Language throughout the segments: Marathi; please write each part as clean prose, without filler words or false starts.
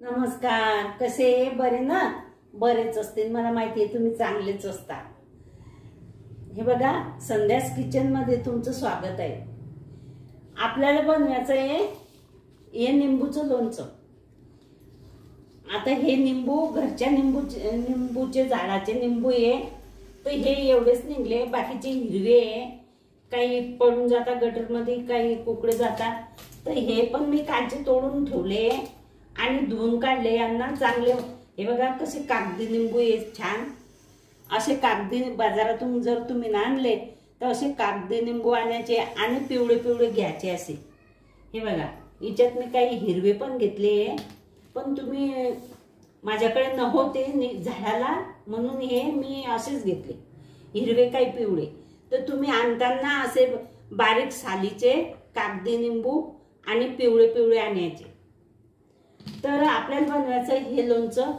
नमस्कार. कसे बरे ना? बरेच असतील, मला माहिती आहे तुम्ही चांगलेच असता. हे बघा, संध्यास किचन मध्ये तुमचं स्वागत आहे. आपल्याला बनवायचं आहे हे निंबूचं लोणचं. आता हे निंबू घरच्या निंबूचे झाडाचे निंबू आहे, तर हे एवढेच निघले. बाकीचे हिरवे आहे, काही पडून जातात गटर मध्ये, काही कुकडे जातात. तर हे पण मी कालचे तोडून ठेवले आणि धुवून काढले यांना चांगले. हे बघा कसे कागदी निंबू आहे, छान असे कागदी. बाजारातून जर तुम्ही आणले तर असे कागदी निंबू आणायचे आणि पिवळे पिवळे घ्यायचे असे. हे बघा, याच्यात मी काही हिरवे पण घेतले, पण तुम्ही माझ्याकडे नव्हते झाडाला म्हणून हे मी असेच घेतले, हिरवे काही पिवळे. तर तुम्ही आणताना असे बारीक सालीचे कागदी निंबू आणि पिवळे पिवळे आणायचे. तर आपल्याला बनवायचं हे लोणचं.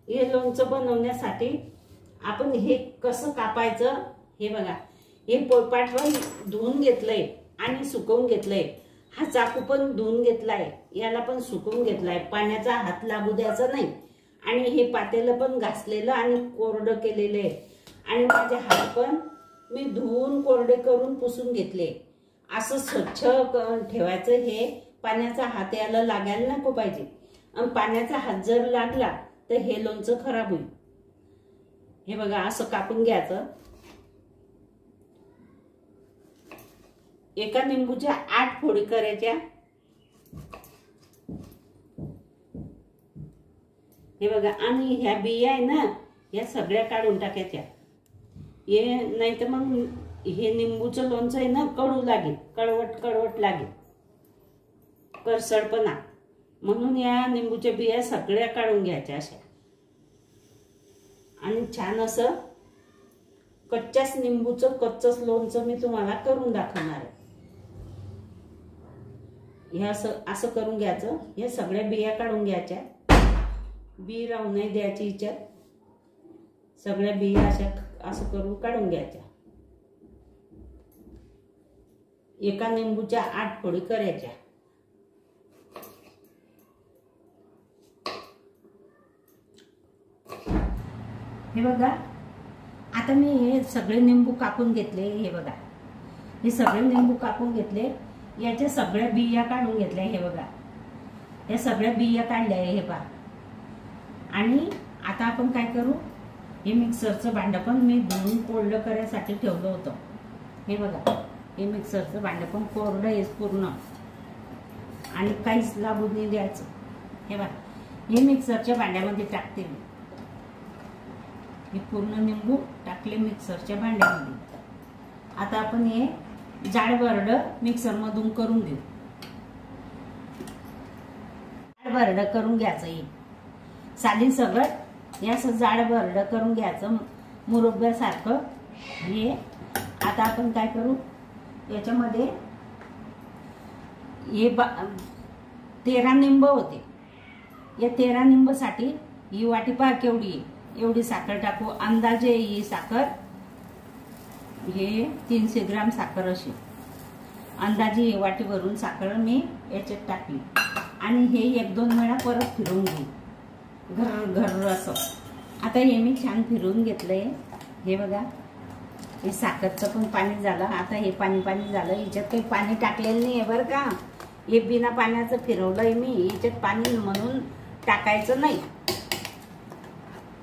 हे लोणचं बनवण्यासाठी आपण हे कसं कापायचं, हे बघा, हे पोळपाटवर धुवून घेतलंय आणि सुकवून घेतलंय. हा चाकू पण धुवून घेतलाय, याला पण सुकवून घेतलाय. पाण्याचा हात लागू द्यायचा नाही. आणि हे पातेलं पण घासलेलं आणि कोरडं केलेलं आहे. आणि माझे हात पण मी धुवून कोरडे करून पुसून घेतले. असं स्वच्छ ठेवायचं. हे पाण्याचा हात याला लागायला नको पाहिजे. आणि पाण्याचा हात जर लागला तर हे लोणचं खराब होईल. हे बघा, असं कापून घ्यायचं. एका निंबूच्या 8 फोडी करायच्या. हे बघा, आणि ह्या बिया आहे ना, या सगळ्या काढून टाकायच्या. हे नाही तर मग हे निंबूचं लोणचं आहे ना, कडू लागेल, कळवट कळवट लागेल, करसडपणा. म्हणून या निंबूच्या बिया सगळ्या काढून घ्यायच्या अशा. आणि छान असं कच्च्याच निंबूचं कच्चंच लोणचं मी तुम्हाला करून दाखवणार आहे. हे असं करून घ्यायचं. हे सगळ्या बिया काढून घ्यायच्या, बी राहू नाही द्यायची हिच्यात. सगळ्या बिया अशा असं करून काढून घ्यायच्या. एका निंबूच्या 8 फोडी करायच्या. हे बघा, आता मी हे सगळे निंबू कापून घेतले. हे बघा, हे सगळे निंबू कापून घेतले. याच्या सगळ्या बिया काढून घेतल्या. हे बघा, या सगळ्या बिया काढल्या. हे पहा. आणि आता आपण काय करू, हे मिक्सरचं भांडं पण मी धुवून कोरडं करायसाठी ठेवलं होतं. हे बघा, हे मिक्सरचं भांडं पण कोरडं आहे पूर्ण आणि काहीच लागू नाही द्यायचं. हे बघा, हे मिक्सरच्या भांड्यामध्ये टाकते मी. हे पूर्ण निंबू टाकले मिक्सरच्या भांड्यामध्ये. आता आपण हे जाड भरडं मिक्सर मधून करून घेऊ. जाड भरडं करून घ्यायचं. हे साली सगळं हे असं जाड भरडं करून घ्यायचं, मुरब्ब्यासारखं. हे आता आपण काय करू, याच्यामध्ये हे 13 निंब होते. या 13 निंबसाठी ही वाटी पहा केवढी आहे. एवढी साखर टाकू. अंदाजे ही साखर, हे 300 ग्राम साखर अशी अंदाजे वाटी भरून साखर मी याच्यात टाकली. आणि हे 1-2 वेळा परत फिरवून घेऊ, घर घर असं. आता हे मी छान फिरवून घेतलंय. हे बघा, हे साखरचं पण पाणी झालं. आता हे पाणी पाणी झालं. याच्यात काही पाणी टाकलेलं नाही आहे बरं का. हे बिना पाण्याचं फिरवलंय मी. याच्यात पाणी म्हणून टाकायचं नाही,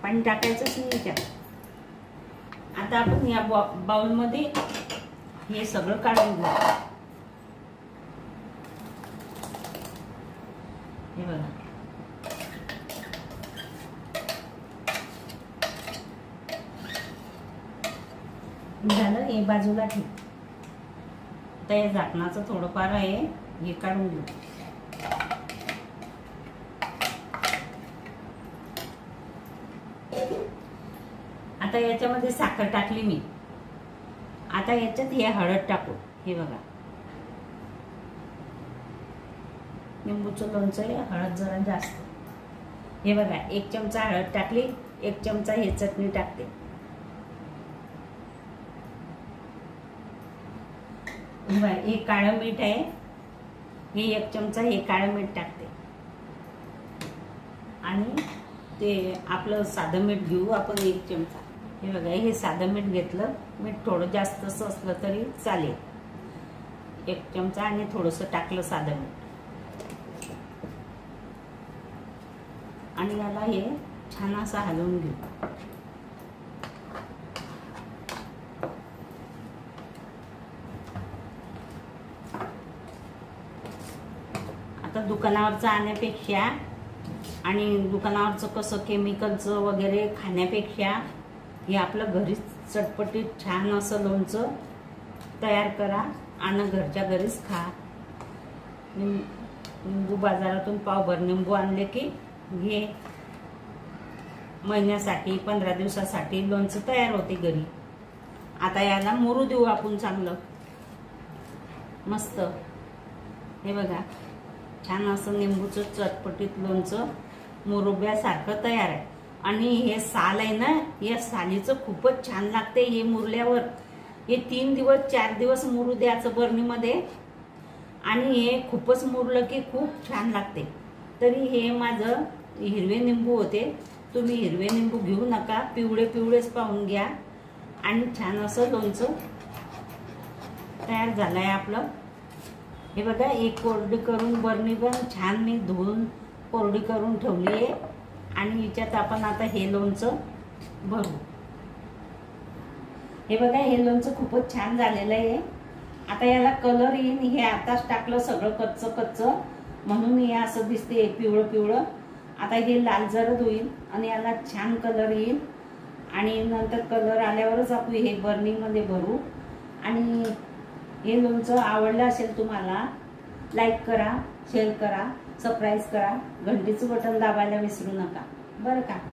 पाणी टाकायचंच नाही याच्यात. आता आपण या बाउलमध्ये हे सगळं काढून घेऊ. हे बघा, झालं. हे बाजूला ठेव. आता या झाकणाचं थोडंफार आहे, हे काढून घेऊ. आता याच्यामध्ये साखर टाकली मी. आता याच्यात हे हळद टाकू. हे बघा, निंबूचं लोणचं आहे, हळद जरा जास्त. हे बघा, 1 चमचा हळद टाकली, 1 चमचा हे चटणी टाकते. हे काळं मीठ आहे, हे 1 चमचा हे काळं मीठ टाकते. आणि ते आपलं साधं मीठ घेऊ आपण 1 चमचा. हे बघा, हे साधं मीठ घेतलं. मीठ थोडं जास्त असलं तरी चालेल. 1 चमचा आणि थोडंसं टाकलं साधं मीठ. आणि याला हे छान असं हलवून घेऊ. आता दुकानावरचं आणण्यापेक्षा आणि दुकानावरचं कसं केमिकलचं वगैरे खाण्यापेक्षा हे आपलं घरीच चटपटीत छान असं लोणचं तयार करा आणि घरच्या घरीच खा. लिंबू बाजारातून पावभर लिंबू आणले की हे महिन्यासाठी 15 दिवसासाठी लोणचं तयार होते घरी. आता याला मुरू देऊ आपण चांगलं मस्त. हे बघा, छान असं लिंबूचं चटपटीत लोणचं मुरुब्यासारखं तयार आहे. आणि हे साल आहे ना, या सालीचं खूपच छान लागते. हे मुरल्यावर हे 3 दिवस 4 दिवस मुरू द्यायचं बरणीमध्ये आणि हे खूपच मुरलं की खूप छान लागते. तरी हे माझं हिरवे निंबू होते. तुम्ही हिरवे निंबू घेऊ नका, पिवळे पिवळेच पाहून घ्या. आणि छान असं लोणचं तयार झालंय आपलं. हे बघा, एक कोरडी करून बरणी पण छान मी धुवून कोरडी करून ठेवली आहे. आणि याच्यात आपण आता हे लोणचं भरू. हे बघा, हे लोणचं खूपच छान झालेलं आहे. आता याला कलर येईन. हे आताच टाकलं सगळं कच्चं कच्चं म्हणून हे असं दिसते पिवळं पिवळं. आता हे लाल जरद होईल आणि याला छान कलर येईल. आणि नंतर कलर आल्यावरच आपण हे बर्निंगमध्ये भरू. आणि हे लोणचं आवडलं असेल तुम्हाला, लाईक करा, शेअर करा, सबस्क्राईब करा, घंटीचं बटन दाबायला विसरू नका बरं का.